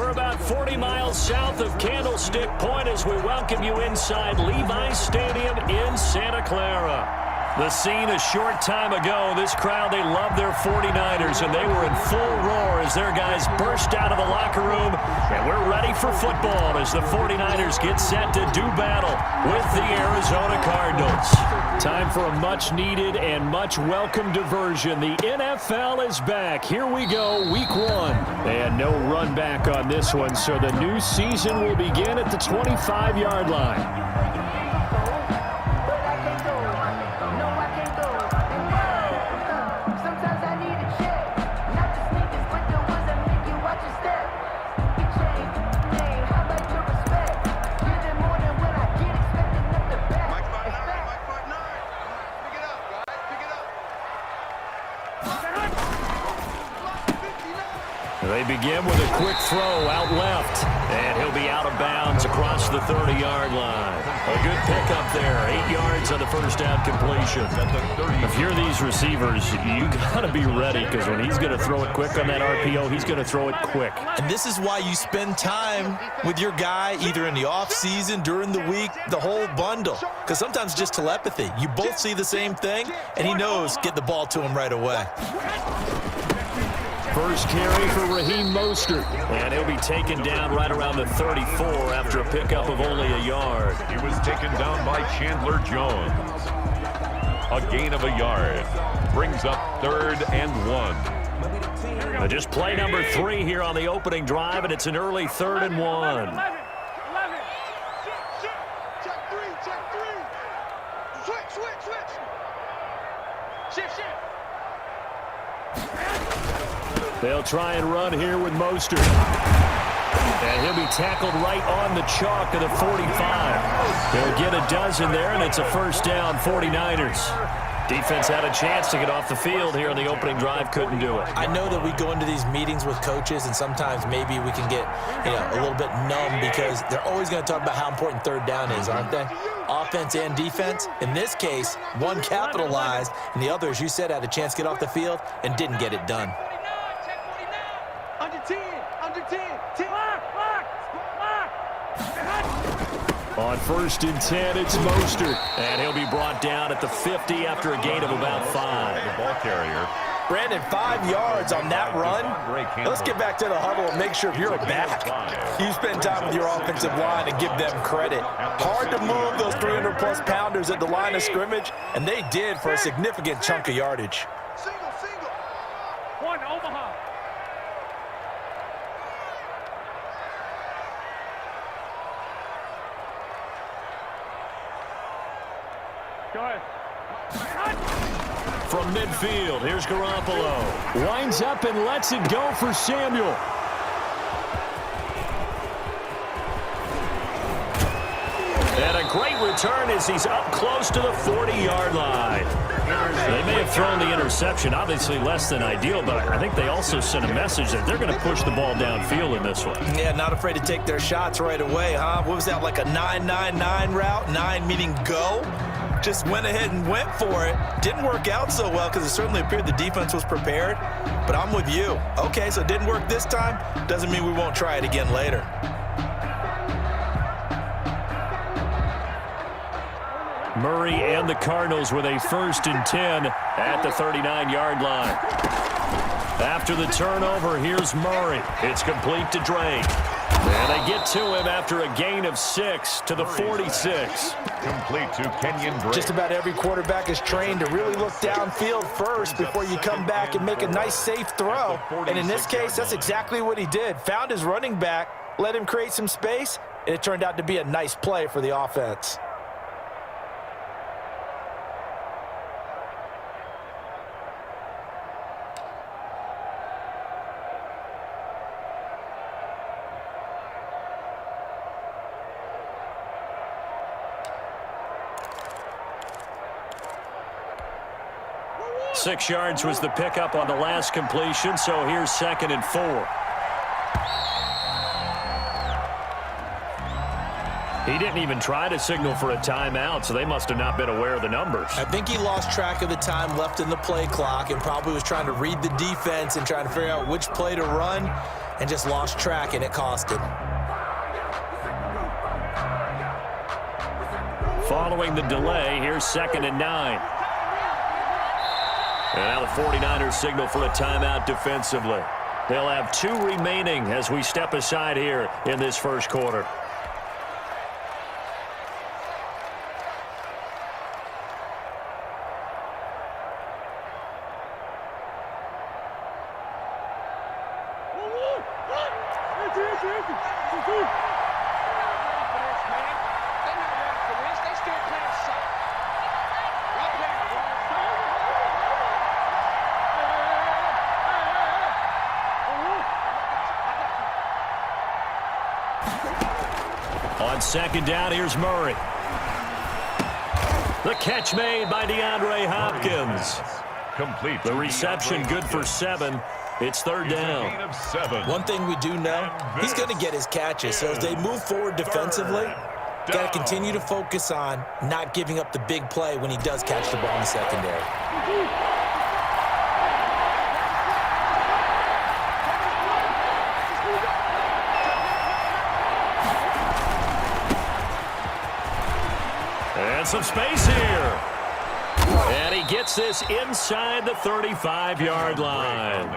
We're about 40 miles south of Candlestick Point as we welcome you inside Levi's Stadium in Santa Clara. The scene a short time ago, this crowd, they love their 49ers, and they were in full roar as their guys burst out of the locker room. And we're ready for football as the 49ers get set to do battle with the Arizona Cardinals. Time for a much-needed and much-welcome diversion. The NFL is back. Here we go, week 1. And no run back on this one, so the new season will begin at the 25-yard line. They begin with a quick throw out left, and he'll be out of bounds across the 30-yard line. A good pickup there, 8 yards on the first down completion. If you're these receivers, you got to be ready because when he's going to throw it quick on that RPO, he's going to throw it quick. And this is why you spend time with your guy either in the offseason, during the week, the whole bundle. Because sometimes just telepathy. You both see the same thing, and he knows get the ball to him right away. First carry for Raheem Mostert, and he'll be taken down right around the 34 after a pickup of only a yard. He was taken down by Chandler Jones. A gain of a yard. Brings up 3rd and 1. Just play number 3 here on the opening drive, and it's an early 3rd and 1. They'll try and run here with Mostert. And he'll be tackled right on the chalk of the 45. They'll get a dozen there, and it's a first down, 49ers. Defense had a chance to get off the field here on the opening drive, couldn't do it. I know that we go into these meetings with coaches, and sometimes maybe we can get a little bit numb because they're always going to talk about how important 3rd down is, aren't they? Offense and defense. In this case, one capitalized, and the other, as you said, had a chance to get off the field and didn't get it done. On 1st and 10, it's Mostert. And he'll be brought down at the 50 after a gain of about 5. The ball carrier. Brandon, 5 yards on that run. Let's get back to the huddle and make sure you're back. You spend time with your offensive line and give them credit. Hard to move those 300-plus pounders at the line of scrimmage, and they did for a significant chunk of yardage. One, Omaha. Go ahead. From midfield, here's Garoppolo. Winds up and lets it go for Samuel. And a great return as he's up close to the 40-yard line. They may have thrown the interception, obviously less than ideal, but I think they also sent a message that they're going to push the ball downfield in this one. Yeah, not afraid to take their shots right away, huh? What was that, like a 9-9-9 route? 9 meaning go? Just went ahead and went for it. Didn't work out so well because it certainly appeared the defense was prepared. But I'm with you. Okay, so it didn't work this time. Doesn't mean we won't try it again later. Murray and the Cardinals with a 1st and 10 at the 39-yard line. After the turnover, here's Murray. It's complete to Drake. And they get to him after a gain of 6 to the 46. Complete to Kenyon Drake. Just about every quarterback is trained to really look downfield first before you come back and make a nice, safe throw. And in this case, that's exactly what he did. Found his running back, let him create some space, and it turned out to be a nice play for the offense. Six yards was the pickup on the last completion, so here's 2nd and 4. He didn't even try to signal for a timeout, so they must have not been aware of the numbers. I think he lost track of the time left in the play clock and probably was trying to read the defense and trying to figure out which play to run. and just lost track, and it cost him. Following the delay, here's 2nd and 9. And now the 49ers signal for a timeout defensively. They'll have 2 remaining as we step aside here in this first quarter. On 2nd down, here's Murray. The catch made by DeAndre Hopkins. Complete. The reception good for 7. It's 3rd down. One thing we do know, he's going to get his catches. So as they move forward defensively, got to continue to focus on not giving up the big play when he does catch the ball in the secondary. And some space here. And he gets this inside the 35-yard line.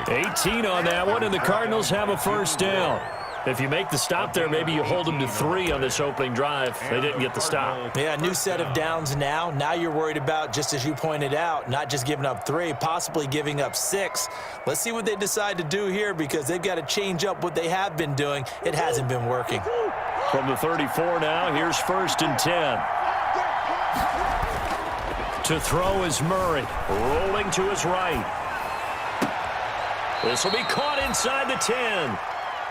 18 on that one, and the Cardinals have a 1st down. If you make the stop there, maybe you hold them to 3 on this opening drive. They didn't get the stop. Yeah, new set of downs now. Now you're worried about, just as you pointed out, not just giving up 3, possibly giving up 6. Let's see what they decide to do here, because they've got to change up what they have been doing. It hasn't been working. From the 34 now, here's 1st and 10. To throw is Murray, rolling to his right. This will be caught inside the 10.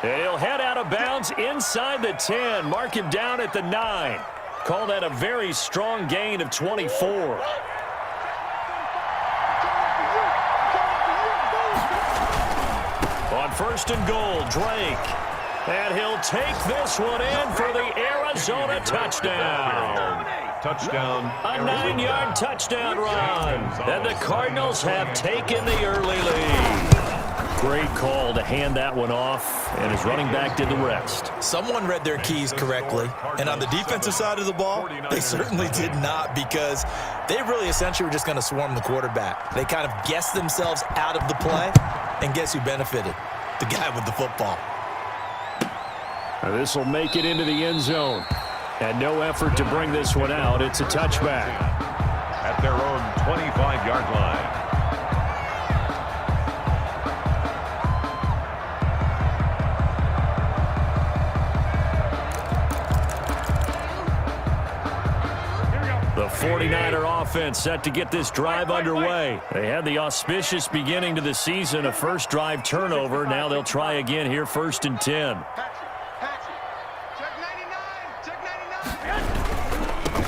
And he'll head out of bounds inside the 10. Mark him down at the 9. Call that a very strong gain of 24. On 1st and goal, Drake. And he'll take this one in for the Arizona touchdown. Touchdown. A 9-yard touchdown run. And the Cardinals have taken the early lead. Great call to hand that one off, and his running back did the rest. Someone read their keys correctly, and on the defensive side of the ball, they certainly did not, because they really essentially were just going to swarm the quarterback. They kind of guessed themselves out of the play, and guess who benefited? The guy with the football. This will make it into the end zone. And no effort to bring this one out. It's a touchback. At their own 25-yard line. The 49er offense set to get this drive underway. They had the auspicious beginning to the season, a first drive turnover. Now they'll try again here, 1st and 10.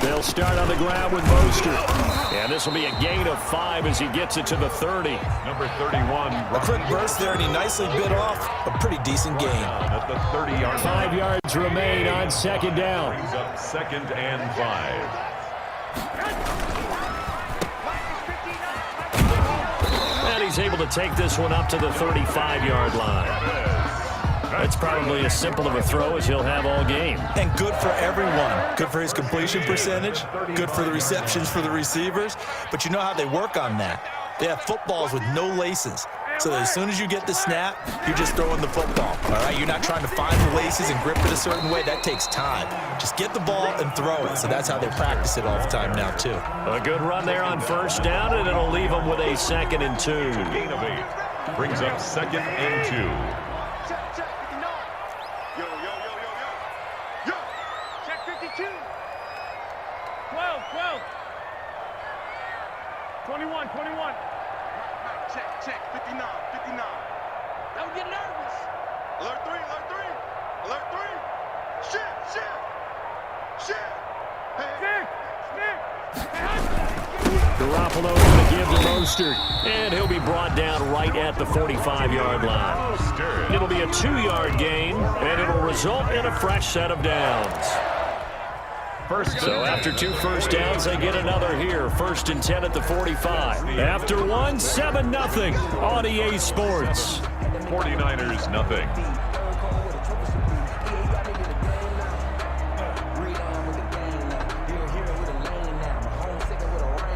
They'll start on the ground with Mostert. And this will be a gain of 5 as he gets it to the 30. Number 31. A quick burst there, and he nicely bit off a pretty decent gain. At the 30-yard 5 yards remain on 2nd down. Brings up 2nd and 5. And he's able to take this one up to the 35-yard line. It's probably as simple of a throw as he'll have all game. And good for everyone. Good for his completion percentage. Good for the receptions for the receivers. But you know how they work on that. They have footballs with no laces. So that as soon as you get the snap, you're just throwing the football. All right, you're not trying to find the laces and grip it a certain way. That takes time. Just get the ball and throw it. So that's how they practice it all the time now, too. A good run there on 1st down, and it'll leave them with a 2nd and 2. Gain of 8. Brings up 2nd and 2. Check, 59. Don't get nervous. Alert 3. Shift. Garoppolo going to give to Mostert, and he'll be brought down right at the 45-yard line. It'll be a 2-yard gain, and it'll result in a fresh set of downs. So after 2 first downs, they get another here. 1st and 10 at the 45. After one, 7-0 on EA Sports. 49ers nothing.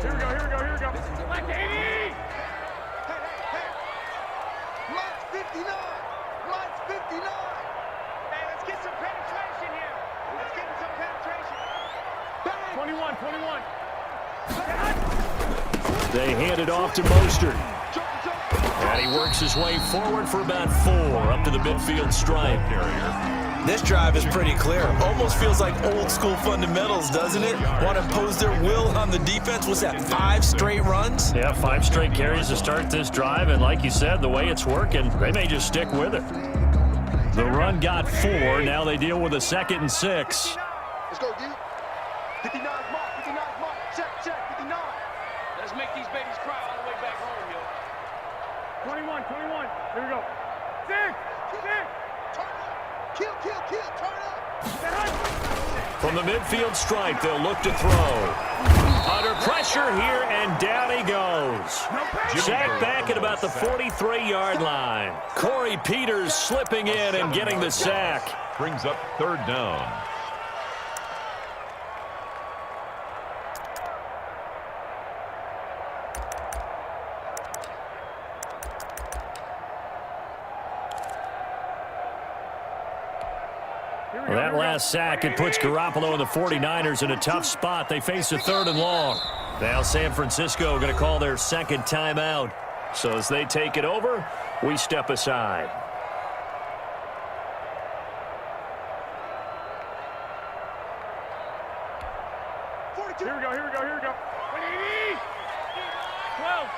Here we go. Like 80! Hey. Mike's 59. Mike's 59. Hey, let's get some penetration here. Let's get some penetration. 21. They hand it off to Mostert. And he works his way forward for about 4 up to the midfield stripe. This drive is pretty clear. Almost feels like old school fundamentals, doesn't it? Want to impose their will on the defense. Was that 5 straight runs? Yeah, 5 straight carries to start this drive, and like you said, the way it's working, they may just stick with it. The run got 4. Now they deal with a 2nd and 6. Let's go, D. 59 mark. Check. 59. Let's make these babies cry all the way back home, yo. 21. Here we go. 6. Turn up. Kill. Turn up. From the midfield stripe, they'll look to throw. Under pressure here, and down he goes. Sacked back at about the 43-yard line. Corey Peters slipping in and getting the sack. Brings up 3rd down. Well, that last sack, it puts Garoppolo and the 49ers in a tough spot. They face a 3rd and long. Now San Francisco going to call their 2nd timeout. So as they take it over, we step aside. Here we go. 180. 12.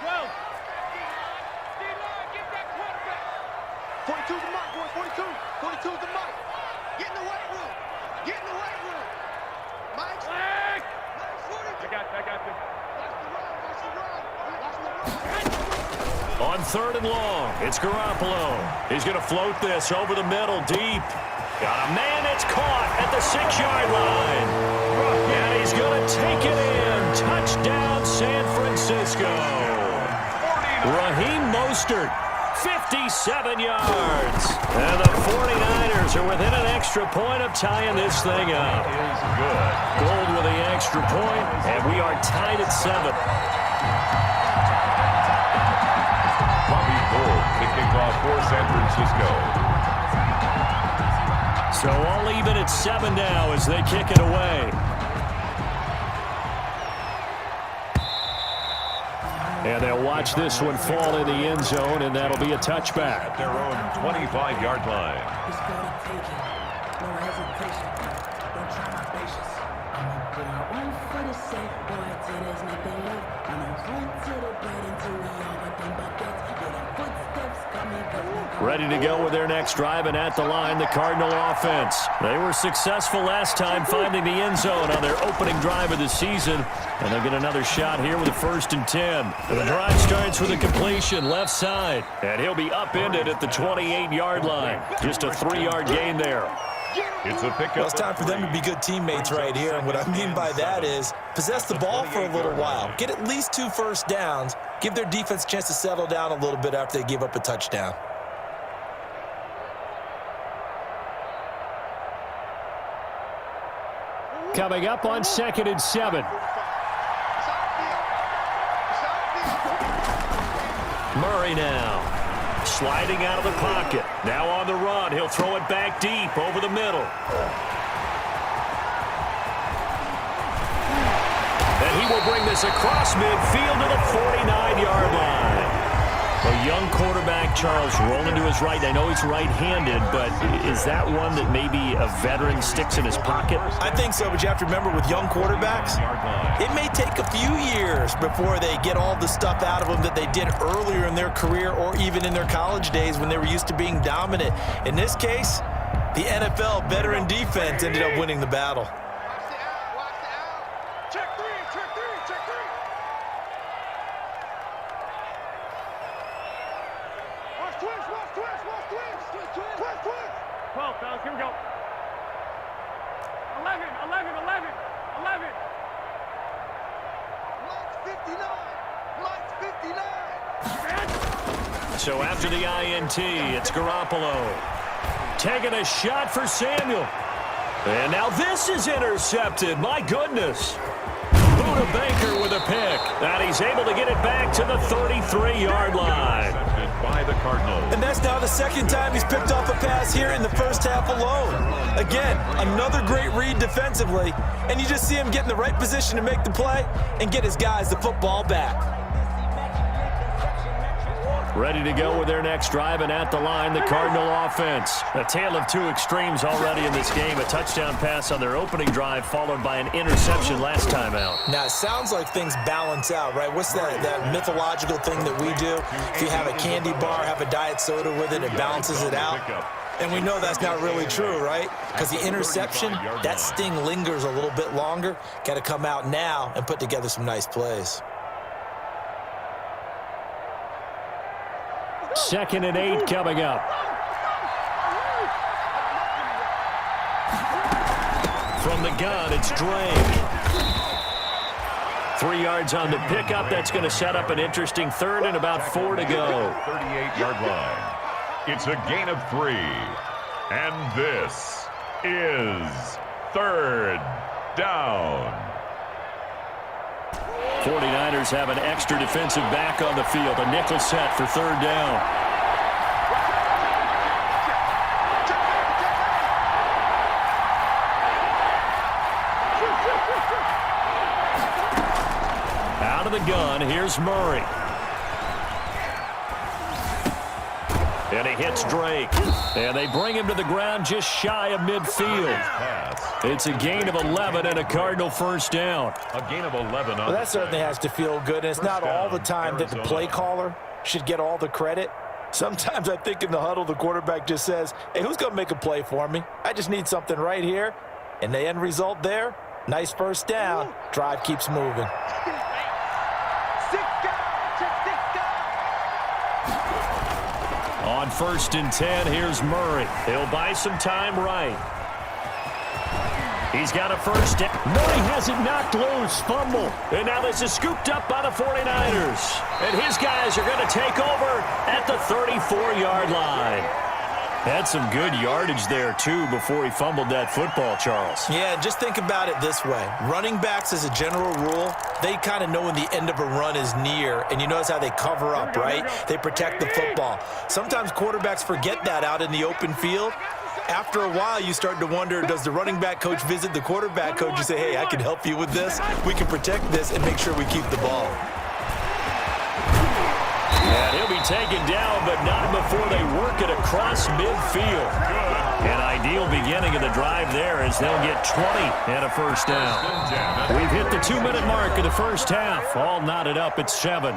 Get that quarterback. 42 the mic, boys. 42 the mic. Get in the weight room. Mike's. Mike's 40. I got this. Watch the run. On 3rd and long, it's Garoppolo. He's going to float this over the middle, deep. Got a man that's caught at the 6-yard line. And he's going to take it in. Touchdown, San Francisco. Raheem Mostert, 57 yards. And the 49ers are within an extra point of tying this thing up. That is good. Gold with the extra point, and we are tied at 7. Bobby Gould kicking off for San Francisco. So all even at 7 now as they kick it away. And they'll watch this one fall in the end zone, and that'll be a touchback. At their own 25-yard line. It's gonna take it. No hesitation. Don't try my patience. I'ma put out one for the safe boy till there's nothing left. I'ma run to the bread until we all nothing but that. With our footsteps coming. Ready to go with their next drive, and at the line, the Cardinal offense. They were successful last time finding the end zone on their opening drive of the season, and they'll get another shot here with a 1st and 10. And the drive starts with a completion left side, and he'll be upended at the 28-yard line. Just a 3-yard gain there. It's a pickup. Well, it's time for them to be good teammates right here. And what I mean by that is possess the ball for a little while. Get at least 2 first downs. Give their defense a chance to settle down a little bit after they give up a touchdown. Coming up on 2nd and 7. Murray now. Sliding out of the pocket. Now on the run. He'll throw it back deep over the middle. And he will bring this across midfield to the 49-yard line. A young quarterback, Charles, rolling to his right. I know he's right-handed, but is that one that maybe a veteran sticks in his pocket? I think so, but you have to remember with young quarterbacks, it may take a few years before they get all the stuff out of them that they did earlier in their career or even in their college days when they were used to being dominant. In this case, the NFL veteran defense ended up winning the battle. Watch the out. Check three. Watch twist. 12, fellas, here we go. 11. Mike's 59. So after the INT, it's Garoppolo. Taking a shot for Samuel. And now this is intercepted. My goodness. Buda Baker with a pick. And he's able to get it back to the 33-yard line. Intercepted by the Cardinals. And that's now the second time he's picked off a pass here in the first half alone. Again, another great read defensively. And you just see him get in the right position to make the play and get his guys the football back. Ready to go with their next drive, and at the line, the Cardinal offense. A tale of two extremes already in this game. A touchdown pass on their opening drive, followed by an interception last time out. Now, it sounds like things balance out, right? What's that mythological thing that we do? If you have a candy bar, have a diet soda with it, it balances it out. And we know that's not really true, right? Because the interception, that sting lingers a little bit longer. Got to come out now and put together some nice plays. 2nd and 8 coming up. From the gun, it's Drake. 3 yards on the pickup. That's going to set up an interesting third and about 4 to go. 38-yard line. It's a gain of 3. And this is 3rd down. 49ers have an extra defensive back on the field. A nickel set for 3rd down. Out of the gun, here's Murray. And he hits Drake. And they bring him to the ground just shy of midfield. It's a gain of 11 and a Cardinal first down. A gain of 11 on Well, that certainly has to feel good. And it's not all the time that the play caller should get all the credit. Sometimes I think in the huddle, the quarterback just says, hey, who's going to make a play for me? I just need something right here. And the end result there, nice first down. Drive keeps moving. On 1st and 10, here's Murray. He'll buy some time right. He's got a first down. Murray has it knocked loose. Fumble. And now this is scooped up by the 49ers. And his guys are going to take over at the 34-yard line. Had some good yardage there, too, before he fumbled that football, Charles. Yeah, just think about it this way. Running backs, as a general rule, they kind of know when the end of a run is near, and you notice how they cover up, right? They protect the football. Sometimes quarterbacks forget that out in the open field. After a while, you start to wonder, does the running back coach visit the quarterback coach and say, hey, I can help you with this. We can protect this and make sure we keep the ball. And he'll be taken down, but not before they work it across midfield. An ideal beginning of the drive there as they'll get 20 and a first down. We've hit the 2-minute mark of the first half. All knotted up at 7.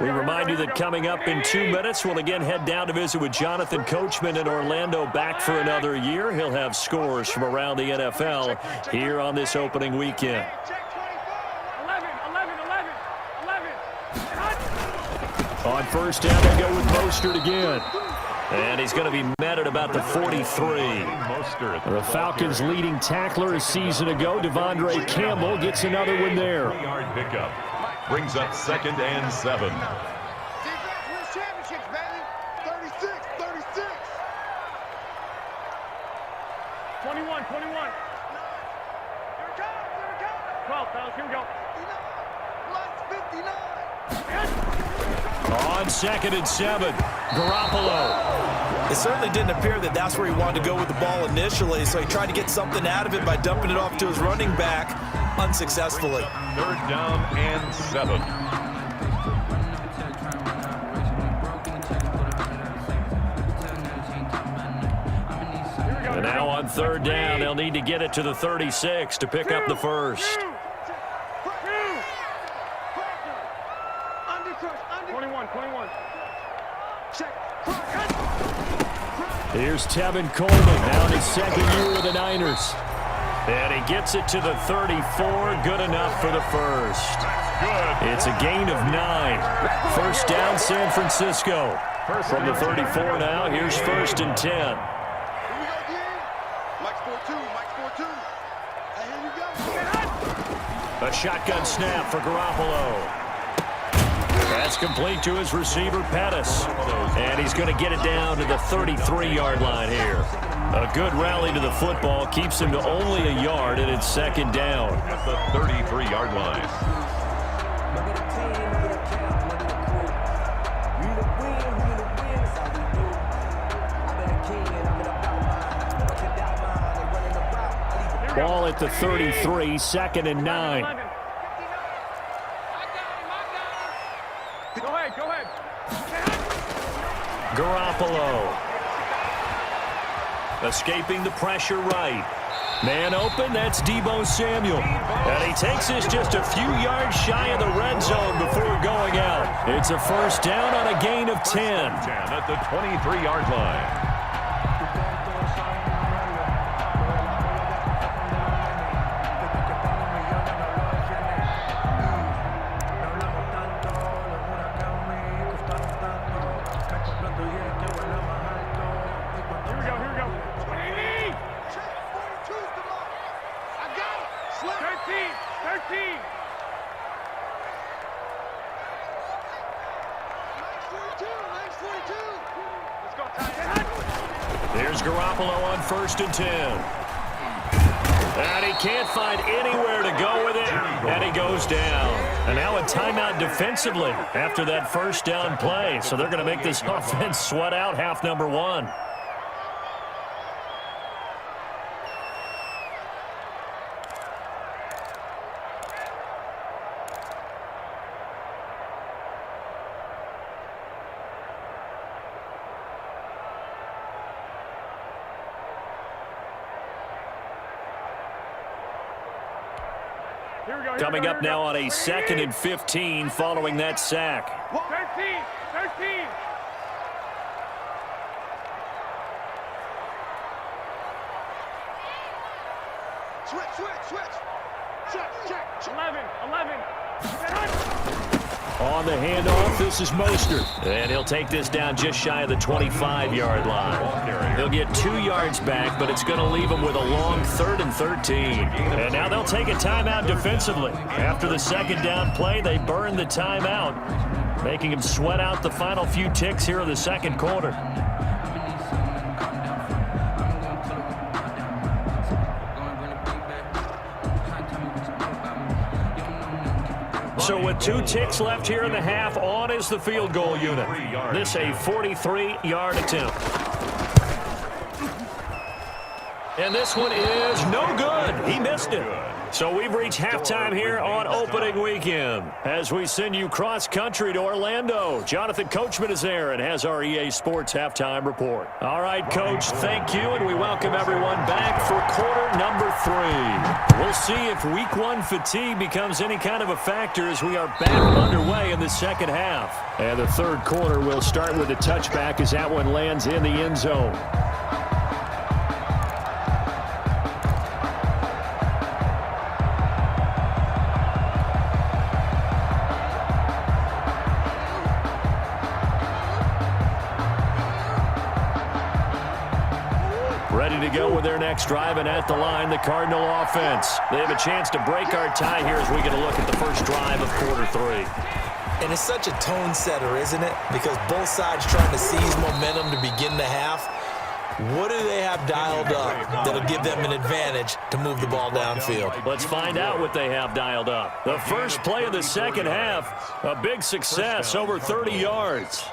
We remind you that coming up in 2 minutes, we'll again head down to visit with Jonathan Coachman in Orlando, back for another year. He'll have scores from around the NFL here on this opening weekend. 11. On first down, they go with Mostert again. And he's going to be met at about the 43. The Falcons' leading tackler a season ago, Devondre Campbell, gets another one there. 3-yard pickup. Brings up 2nd and 7. Defense wins championships, baby. 36. 21. Here it comes. 12, fellas, here we go. 59. On 2nd and 7, Garoppolo. It certainly didn't appear that that's where he wanted to go with the ball initially, so he tried to get something out of it by dumping it off to his running back unsuccessfully. 3rd down and 7. And now on 3rd down, they'll need to get it to the 36 to pick up the first. 21. Check. Here's Tevin Coleman, now in his 2nd year with the Niners. And he gets it to the 34, good enough for the first. It's a gain of 9. First down, San Francisco. From the 34 now, here's 1st and 10. Here we go, D. Mike's 4-2. Hey, here we go. A shotgun snap for Garoppolo. That's complete to his receiver, Pettis. And he's going to get it down to the 33-yard line here. A good rally to the football keeps him to only a yard, and it's second down. At the 33-yard line. Ball at the 33, 2nd and 9. Go ahead. Garoppolo. Escaping the pressure right. Man open, that's Deebo Samuel. And he takes this just a few yards shy of the red zone before going out. It's a first down on a gain of 10. 10 at the 23-yard line. Here's Garoppolo on 1st and 10. And he can't find anywhere to go with it, and he goes down. And now a timeout defensively after that first down play. So they're going to make this offense sweat out half number 1. Coming up now on a 2nd and 15 following that sack. 13. Switch. Check. 11. On the handoff, this is Mostert. And he'll take this down just shy of the 25-yard line. He'll get 2 yards back, but it's going to leave him with a long 3rd and 13. And now they'll take a timeout defensively. After the second down play, they burn the timeout, making him sweat out the final few ticks here in the second quarter. So with 2 ticks left here in the half, on is the field goal unit. This a 43-yard attempt. And this one is no good. He missed it. So we've reached halftime here on opening weekend. As we send you cross-country to Orlando, Jonathan Coachman is there and has our EA Sports halftime report. All right, Coach, thank you, and we welcome everyone back for quarter number 3. We'll see if week 1 fatigue becomes any kind of a factor as we are back underway in the second half. And the third quarter will start with a touchback as that one lands in the end zone. Ready to go with their next drive, and at the line, the Cardinal offense. They have a chance to break our tie here as we get a look at the first drive of quarter 3. And it's such a tone setter, isn't it? Because both sides trying to seize momentum to begin the half. What do they have dialed up that'll give them an advantage to move the ball downfield? Let's find out what they have dialed up. The first play of the second half, a big success, over 30 yards.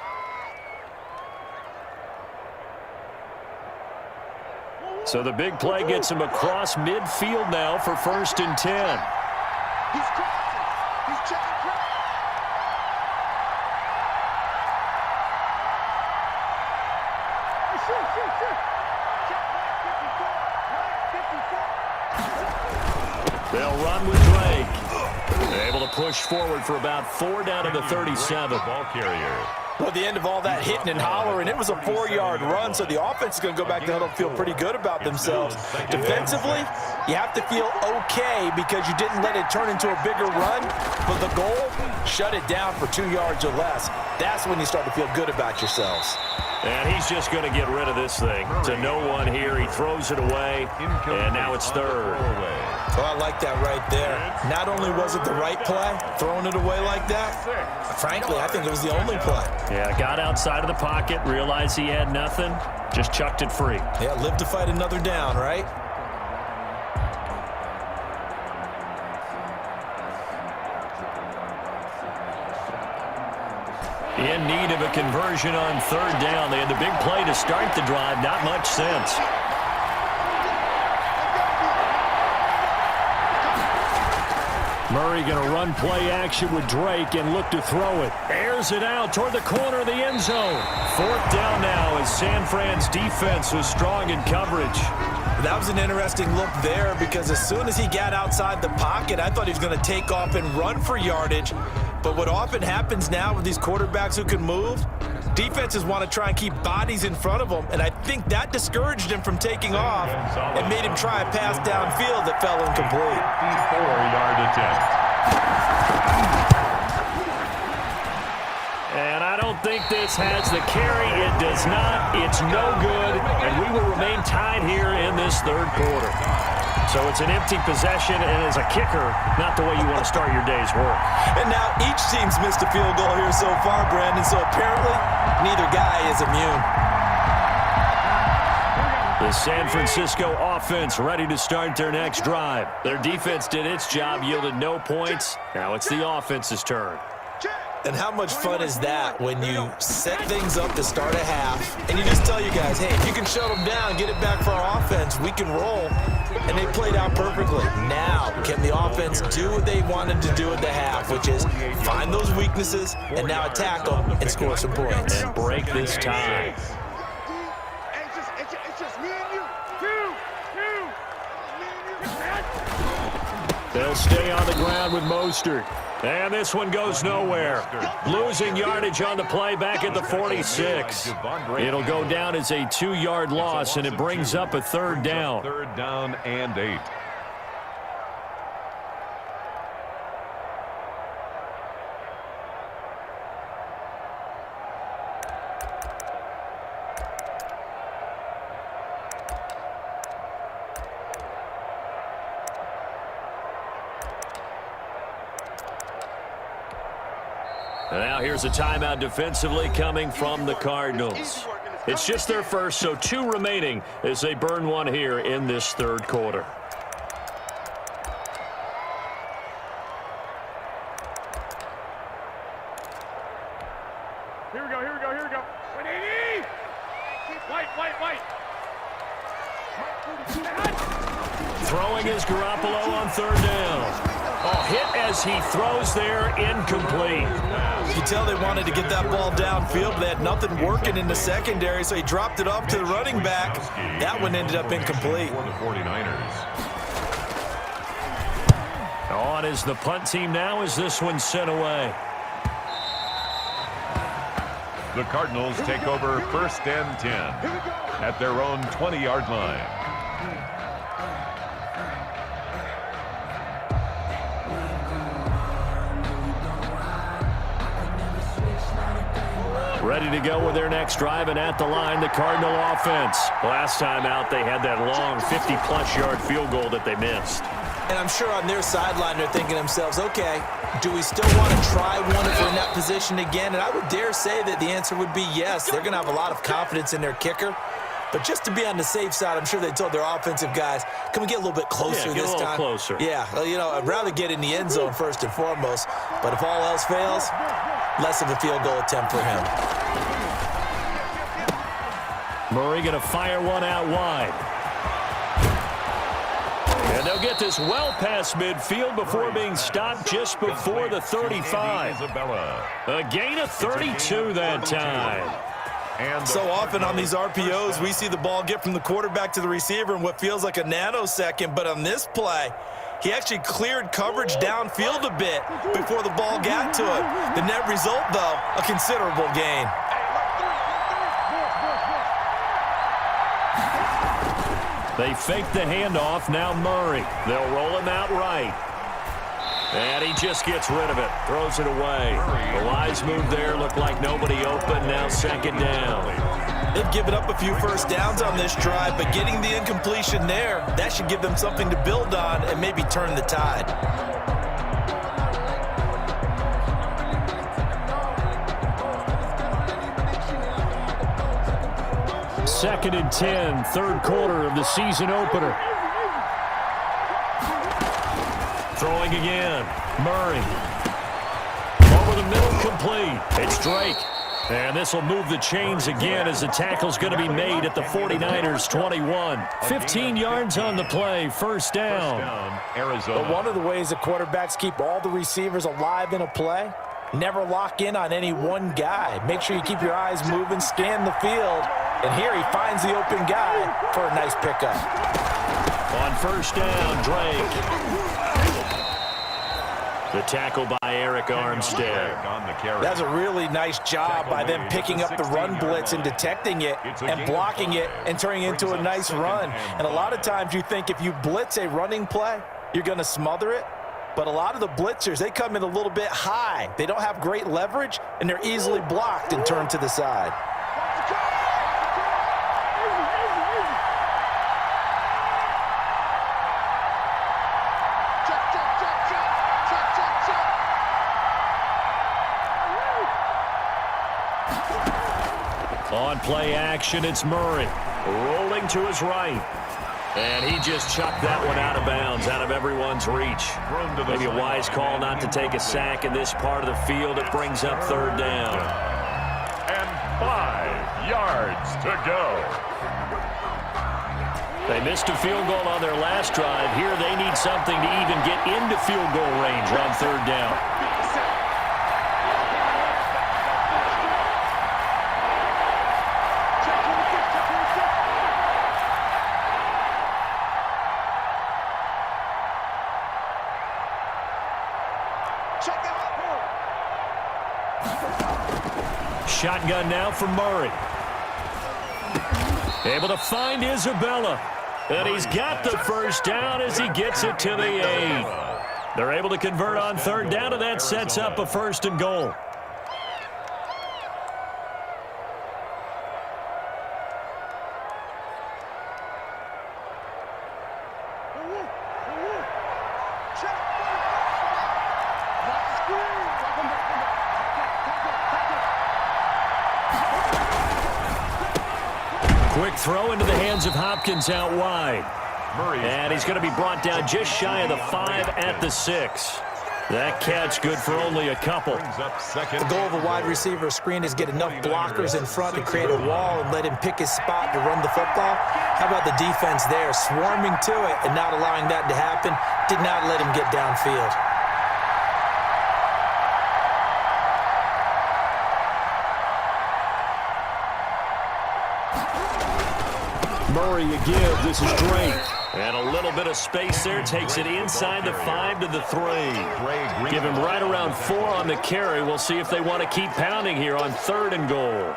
So the big play gets him across midfield now for 1st and 10. He's crossing. He's checking cross. Shoot. Check right 54. They'll run with Drake. They're able to push forward for about 4 down to the 37. Ball carrier. Well, at the end of all that hitting and hollering, it was a 4-yard run, so the offense is going to go back to the huddle and feel pretty good about themselves. Defensively, you have to feel okay because you didn't let it turn into a bigger run, but the goal, shut it down for 2 yards or less. That's when you start to feel good about yourselves. And he's just going to get rid of this thing. To no one here. He throws it away, and now it's third. Oh, I like that right there. Not only was it the right play, throwing it away like that, frankly, I think it was the only play. Yeah, got outside of the pocket, realized he had nothing, just chucked it free. Yeah, live to fight another down, right? In need of a conversion on third down. They had the big play to start the drive. Not much sense. Murray going to run play action with Drake and look to throw it. Airs it out toward the corner of the end zone. Fourth down now as San Fran's defense was strong in coverage. That was an interesting look there because as soon as he got outside the pocket, I thought he was going to take off and run for yardage. But what often happens now with these quarterbacks who can move, defenses want to try and keep bodies in front of them, and I think that discouraged him from taking off and made him try a pass downfield that fell incomplete. 54-yard attempt. And I don't think this has the carry. It does not. It's no good, and we will remain tied here in this third quarter. So it's an empty possession, and as a kicker, not the way you want to start your day's work. And now each team's missed a field goal here so far, Brandon, so apparently neither guy is immune. The San Francisco offense ready to start their next drive. Their defense did its job, yielded no points. Now it's the offense's turn. And how much fun is that when you set things up to start a half and you just tell you guys, hey, if you can shut them down, get it back for our offense, we can roll. And they played out perfectly. Now, can the offense do what they wanted to do at the half, which is find those weaknesses and now attack them and score some points. And break this tie. It's just me and you. Two. They'll stay on the ground with Mostert. And this one goes nowhere. Losing yardage on the play back at the 46. It'll go down as a 2-yard loss, and it brings up a third down. Third down and 8. And now here's a timeout defensively coming from the Cardinals. It's just their first, so 2 remaining as they burn one here in this third quarter. Here we go. Wait, Eddie! White. Throwing is Garoppolo on third down. Oh, hit as he throws there, incomplete. You can tell they wanted to get that ball downfield, but they had nothing working in the secondary, so he dropped it off to the running back. That one ended up incomplete. For the 49ers. On is the punt team now as this one's sent away. The Cardinals take over first and 10 at their own 20-yard line. Ready to go with their next drive, and at the line, the Cardinal offense. Last time out, they had that long 50-plus yard field goal that they missed. And I'm sure on their sideline they're thinking to themselves, okay, do we still want to try one if we're in that position again? And I would dare say that the answer would be yes. They're going to have a lot of confidence in their kicker. But just to be on the safe side, I'm sure they told their offensive guys, can we get a little bit closer this time? Get a little closer. Yeah, you know, I'd rather get in the end zone first and foremost. But if all else fails, less of a field goal attempt for him. Murray going to fire one out wide. And they'll get this well past midfield before being stopped just before the 35. A gain of 32 that time. And So often on these RPOs, we see the ball get from the quarterback to the receiver in what feels like a nanosecond. But on this play, He actually cleared coverage downfield a bit before the ball got to him. The net result, though, a considerable gain. They fake the handoff. Now Murray. They'll roll him out right. And he just gets rid of it. Throws it away. The wise move there. Looked like nobody open. Now second down. They've given up a few first downs on this drive, but getting the incompletion there, that should give them something to build on and maybe turn the tide. Second and 10, third quarter of the season opener. Throwing again. Murray. Over the middle, complete. It's Drake. And this will move the chains again as the tackle's going to be made at the 49ers 21. 15 yards on the play, first down. Arizona. But one of the ways that quarterbacks keep all the receivers alive in a play, never lock in on any one guy. Make sure you keep your eyes moving, scan the field. And here he finds the open guy for a nice pickup. On first down, Drake. The tackle by Eric Armstead. That's a really nice job by them picking up the run blitz and detecting it and blocking it and turning it into a nice run. And a lot of times you think if you blitz a running play, you're going to smother it. But a lot of the blitzers, they come in a little bit high. They don't have great leverage, and they're easily blocked and turned to the side. On play action, it's Murray. Rolling to his right. And he just chucked that one out of bounds, out of everyone's reach. Maybe a wise call not to take a sack in this part of the field. It brings up third down. And 5 yards to go. They missed a field goal on their last drive. Here they need something to even get into field goal range on third down. Shotgun now for Murray. Able to find Isabella. And he's got the first down as he gets it to the 8. They're able to convert on third down, and that sets up a first and goal. Quick throw into the hands of Hopkins out wide. And he's going to be brought down just shy of the 5 at the 6. That catch good for only a couple. The goal of a wide receiver screen is get enough blockers in front to create a wall and let him pick his spot to run the football. How about the defense there, swarming to it and not allowing that to happen? Did not let him get downfield. Murray a give. This is Drake. And a little bit of space there. Takes it inside the 5 to the 3. Give him right around 4 on the carry. We'll see if they want to keep pounding here on third and goal.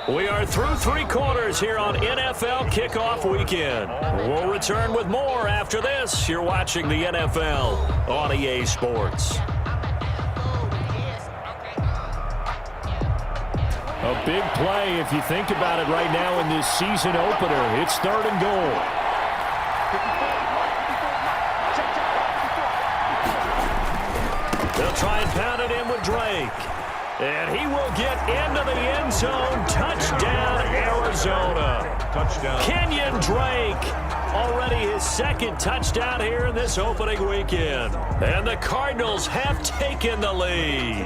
We are through 3 quarters here on NFL Kickoff Weekend. We'll return with more after this. You're watching the NFL on EA Sports. A big play if you think about it right now in this season opener. It's third and goal. They'll try and pound it in with Drake. And he will get into the end zone. Touchdown, Arizona. Touchdown. Kenyon Drake, already his second touchdown here in this opening weekend. And the Cardinals have taken the lead.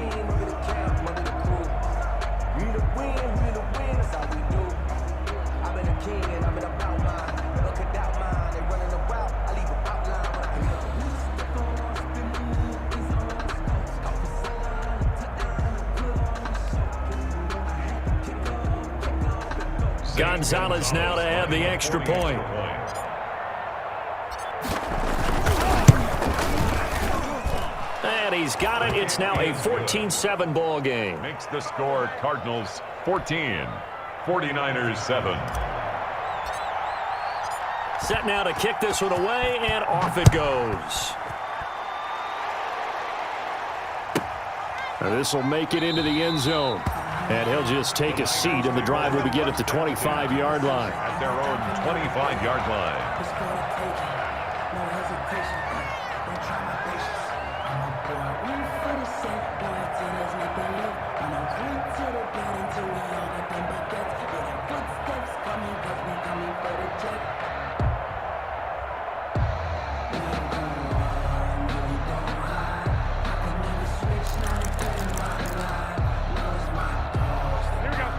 Gonzalez now to have the extra point. And he's got it. It's now a 14-7 ball game. Makes the score Cardinals 14, 49ers 7. Set now to kick this one away, and off it goes. This will make it into the end zone. And he'll just take a seat, and the drive will begin at the 25-yard line. At their own 25-yard line. It's for the taking. No hesitation. Don't try my patience. I'm a boy. One for the set. Boy, till there's nothing left. I'm a run to the bed until we all got them buckets. Yeah, the footsteps coming, cause we coming for the jet. We ain't gonna run, no, we don't hide. I can never switch, not a thing, ride. Love's my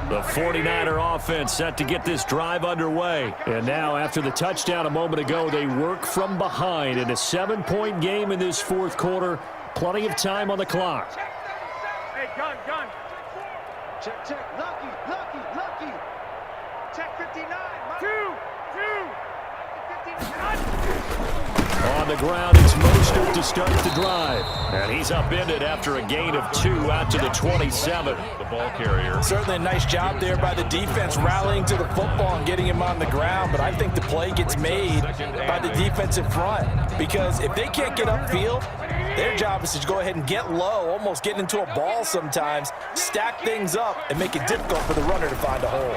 The 49er offense set to get this drive underway. And now, after the touchdown a moment ago, they work from behind in a 7-point game in this fourth quarter. Plenty of time on the clock. Hey, gun. Check. Lucky. Check 59. 2. 59. On the ground, it's Mostert to start the drive. And he's upended after a gain of 2 out to the 27. The ball carrier. Certainly a nice job there by the defense rallying to the football and getting him on the ground, but I think the play gets made by the defensive front because if they can't get upfield, their job is to go ahead and get low, almost get into a ball sometimes, stack things up, and make it difficult for the runner to find a hole.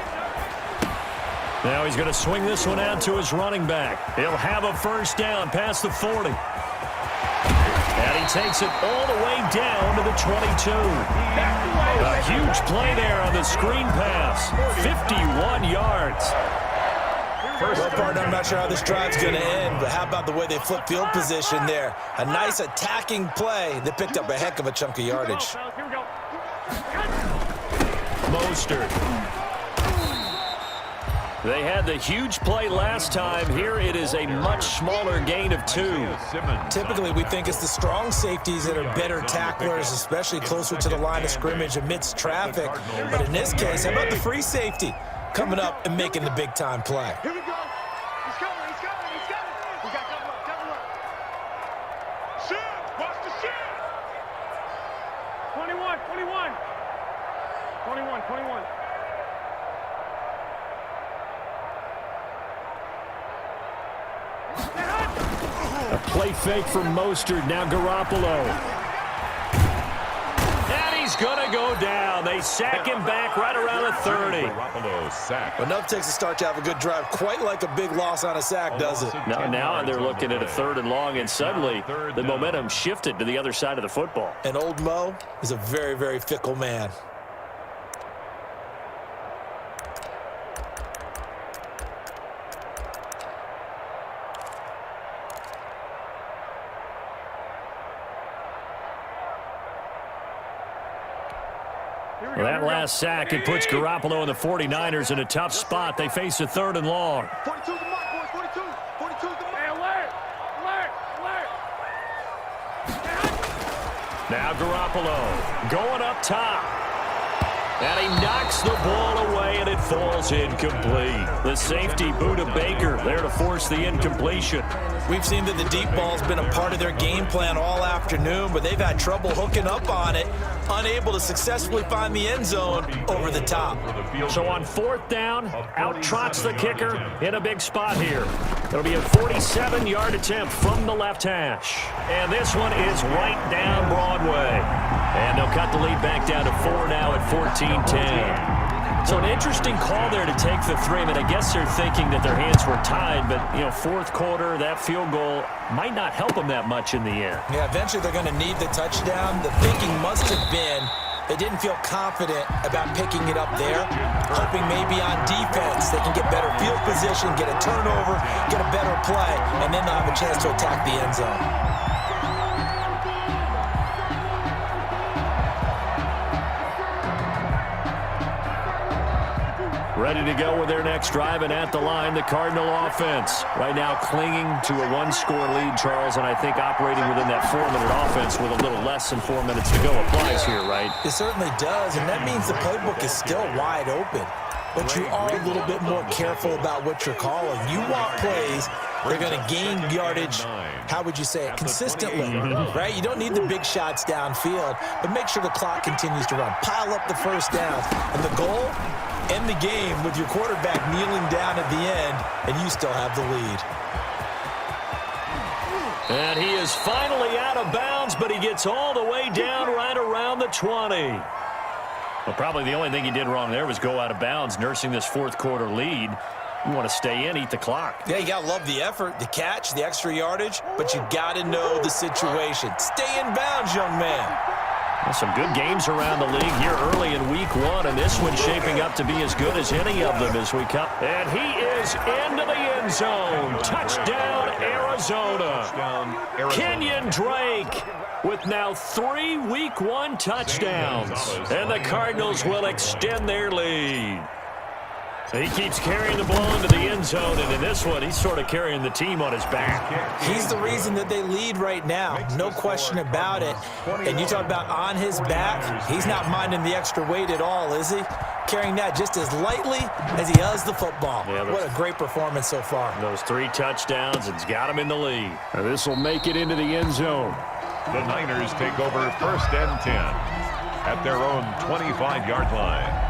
Now he's going to swing this one out to his running back. He'll have a first down past the 40. And he takes it all the way down to the 22. A huge play there on the screen pass. 51 yards. Well, partner, I'm not sure how this drive's going to end, but how about the way they flip field position there? A nice attacking play that picked up a heck of a chunk of yardage. Here we go. Mostert. They had the huge play last time. Here it is a much smaller gain of 2. Typically, we think it's the strong safeties that are better tacklers, especially closer to the line of scrimmage amidst traffic. But in this case, how about the free safety coming up and making the big-time play? Here we go. He's coming. We got double up. Shoot. Watch the shoot. 21. A play fake from Mostert. Now Garoppolo. And he's going to go down. They sack him back right around the 30. Garoppolo sack. Enough takes a start to have a good drive, quite like a big loss on a sack, does it? Now they're looking at a 3rd and long, and suddenly the momentum shifted to the other side of the football. And old Mo is a very, very fickle man. Well, that last sack, it puts Garoppolo and the 49ers in a tough spot. They face a 3rd and long. 42's the mark, boys. 42's the mark. Hey, alert. Now Garoppolo going up top. And he knocks the ball away, and it falls incomplete. The safety, Budda Baker, there to force the incompletion. We've seen that the deep ball's been a part of their game plan all afternoon, but they've had trouble hooking up on it, unable to successfully find the end zone over the top. So on 4th down, out trots the kicker in a big spot here. It'll be a 47-yard attempt from the left hash. And this one is right down Broadway. And they'll cut the lead back down to 4 now at 14-10. So an interesting call there to take the 3. I mean, I guess they're thinking that their hands were tied, but, you know, 4th quarter, that field goal might not help them that much in the end. Yeah, eventually they're going to need the touchdown. The thinking must have been they didn't feel confident about picking it up there, hoping maybe on defense they can get better field position, get a turnover, get a better play, and then they'll have a chance to attack the end zone. Ready to go with their next drive, and at the line, the Cardinal offense. Right now clinging to a 1-score lead, Charles, and I think operating within that 4-minute offense with a little less than 4 minutes to go applies here, right? It certainly does, and that means the playbook is still wide open. but you are a little bit more careful about what you're calling. You want plays they're going to gain yardage, how would you say it, consistently, right? You don't need the big shots downfield, but make sure the clock continues to run. Pile up the first down. And the goal, end the game with your quarterback kneeling down at the end, and you still have the lead. And he is finally out of bounds, but he gets all the way down right around the 20. Well, probably the only thing he did wrong there was go out of bounds, nursing this fourth quarter lead. You want to stay in, eat the clock. Yeah, you got to love the effort, the catch, the extra yardage, but you got to know the situation. Stay in bounds, young man. Well, some good games around the league here early in week one, and this one's shaping up to be as good as any of them as we come. And he is into the end zone. Touchdown, Arizona. Kenyon Drake with now 3 week one touchdowns. And the Cardinals will extend their lead. He keeps carrying the ball into the end zone, and in this one, he's sort of carrying the team on his back. He's the reason that they lead right now, no question about it. And you talk about on his back, he's not minding the extra weight at all, is he? Carrying that just as lightly as he does the football. Yeah, what a great performance so far. Those 3 touchdowns, it's got him in the lead. And this will make it into the end zone. The Niners take over first and 10 at their own 25-yard line.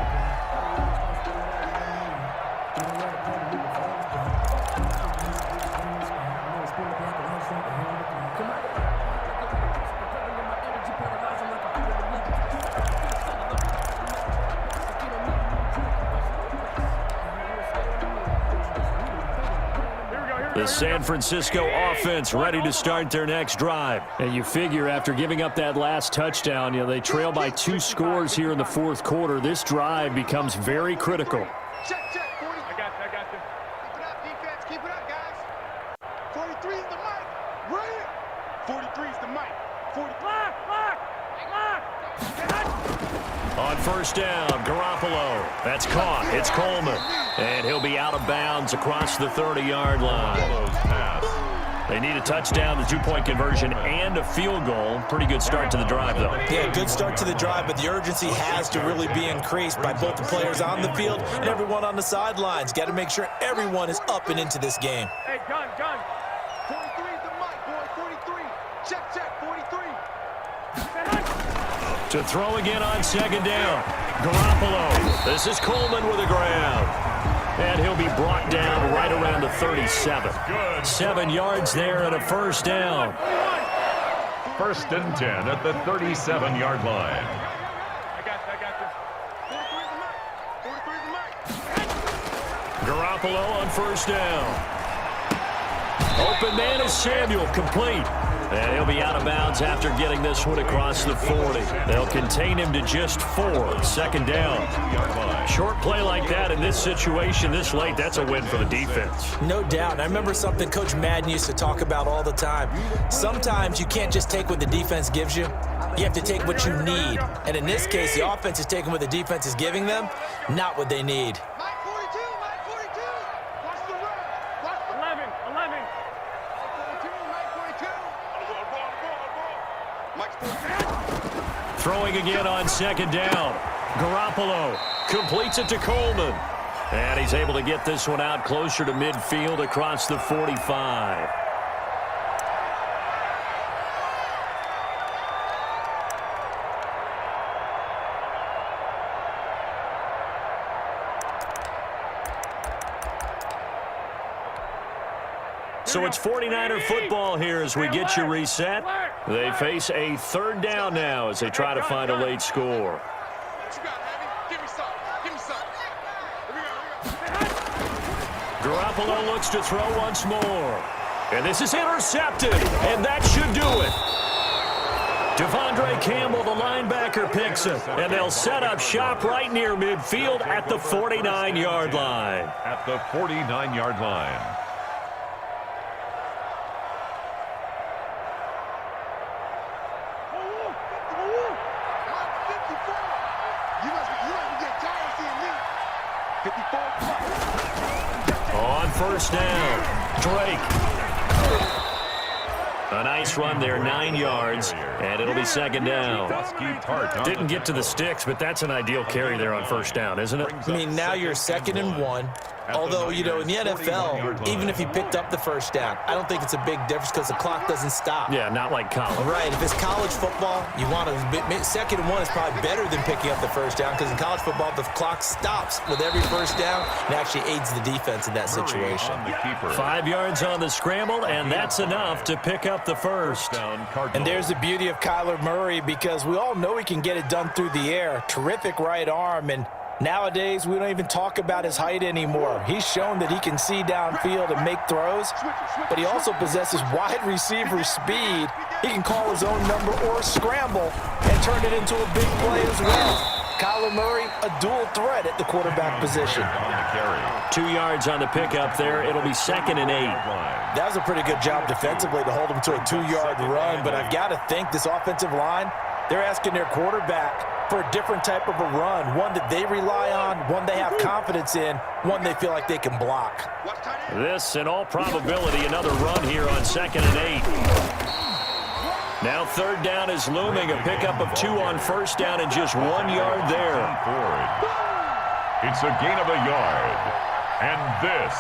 The San Francisco offense ready to start their next drive. And you figure after giving up that last touchdown, they trail by 2 scores here in the fourth quarter. This drive becomes very critical. Check, 40. I got you. Keep it up, defense. Keep it up, guys. 43 is the mic. Right. 43 is the mic. 40. Lock. On first down, Garoppolo. That's caught. It's Coleman. And he'll be out of bounds across the 30-yard line. They need a touchdown, the 2-point conversion, and a field goal. Pretty good start to the drive, though. Yeah, good start to the drive, but the urgency has to really be increased by both the players on the field and everyone on the sidelines. Got to make sure everyone is up and into this game. Hey, gun. 43 is the mic, boy. 43. Check, 43. To throw again on second down. Garoppolo. This is Coleman with a grab. And he'll be brought down right around the 37. 7 yards there and a first down. First and 10 at the 37-yard line. I got you. 43 is the mic. Garoppolo on first down. Open man is Samuel, complete. And he'll be out of bounds after getting this one across the 40. They'll contain him to just 4. Second down. Short play like that in this situation this late, that's a win for the defense. No doubt. I remember something Coach Madden used to talk about all the time. Sometimes you can't just take what the defense gives you. You have to take what you need. And in this case, the offense is taking what the defense is giving them, not what they need. Mike 42. Watch the run. 11. Mike 42. Mike 42. Throwing again on second down. Garoppolo completes it to Coleman. And he's able to get this one out closer to midfield across the 45. So it's 49er football here as we get you reset. They face a third down now as they try to find a late score. Garoppolo looks to throw once more. And this is intercepted, and that should do it. Devondre Campbell, the linebacker, picks it. And they'll set up shop right near midfield at the 49-yard line. At the 49-yard line. On first down, Drake. A nice run there, 9 yards, and it'll be second down. Didn't get to the sticks, but that's an ideal carry there on first down, isn't it? I mean, now you're 2nd and 1. Although, you know, in the NFL, even if he picked up the first down, I don't think it's a big difference because the clock doesn't stop. Yeah, not like college. Right. If it's college football, you want to 2nd and 1 is probably better than picking up the first down because in college football, the clock stops with every first down and actually aids the defense in that situation. 5 yards on the scramble, and that's enough to pick up the first. And there's the beauty of Kyler Murray because we all know he can get it done through the air. Terrific right arm, and nowadays, we don't even talk about his height anymore. He's shown that he can see downfield and make throws, but he also possesses wide receiver speed. He can call his own number or scramble and turn it into a big play as well. Kyler Murray, a dual threat at the quarterback position. 2 yards on the pickup there. It'll be 2nd and 8. That was a pretty good job defensively to hold him to a 2-yard run, but I've got to think this offensive line, they're asking their quarterback for a different type of a run, one that they rely on, one they have confidence in, one they feel like they can block. This, in all probability, another run here on 2nd and 8. Now 3rd down is looming, a pickup of 2 on first down and just 1 yard there. It's a gain of a yard. And this